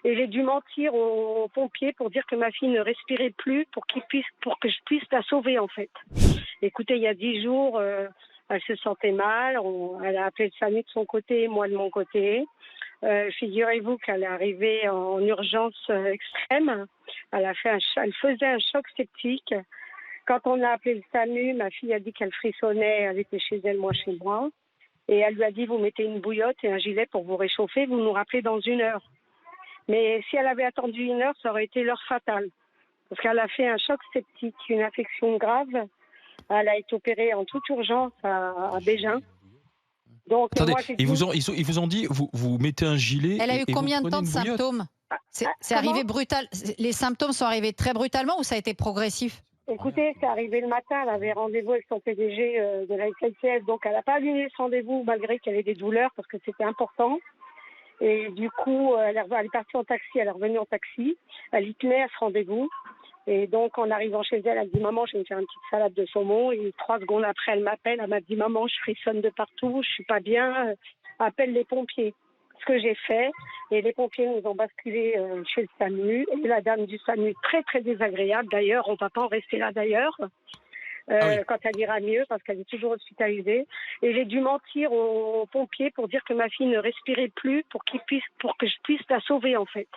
Et j'ai dû mentir aux pompiers pour dire que ma fille ne respirait plus pour que je puisse la sauver, en fait. Écoutez, il y a 10 jours, elle se sentait mal. Elle a appelé le SAMU de son côté, moi de mon côté. Figurez-vous qu'elle est arrivée en urgence extrême. Elle faisait un choc septique. Quand on a appelé le SAMU, ma fille a dit qu'elle frissonnait. Elle était chez elle, moi chez moi. Et elle lui a dit, vous mettez une bouillotte et un gilet pour vous réchauffer. Vous nous rappelez dans 1 heure. Mais si elle avait attendu 1 heure, ça aurait été l'heure fatale. Parce qu'elle a fait un choc septique, une infection grave. Elle a été opérée en toute urgence à Bégin. Donc, Attendez, moi, j'ai ils dit... vous ont dit, vous mettez un gilet Elle a eu et vous combien de prenez temps de une bouillotte? symptômes? C'est Comment? arrivé brutal. Les symptômes sont arrivés très brutalement ou ça a été progressif? Écoutez, c'est arrivé le matin, elle avait rendez-vous avec son PDG de la SNCF, donc elle n'a pas annulé ce rendez-vous malgré qu'elle ait des douleurs parce que c'était important. Et du coup, elle est partie en taxi, elle est revenue en taxi, elle y tenait à ce rendez-vous. Et donc, en arrivant chez elle, elle dit « Maman, je vais me faire une petite salade de saumon ». Et 3 secondes après, elle m'appelle, elle m'a dit « Maman, je frissonne de partout, je suis pas bien, appelle les pompiers ». Ce que j'ai fait, et les pompiers nous ont basculé chez le SAMU. Et la dame du SAMU, très très désagréable d'ailleurs, on ne va pas en rester là d'ailleurs, quand elle ira mieux, parce qu'elle est toujours hospitalisée. Et j'ai dû mentir aux pompiers pour dire que ma fille ne respirait plus pour que je puisse la sauver, en fait.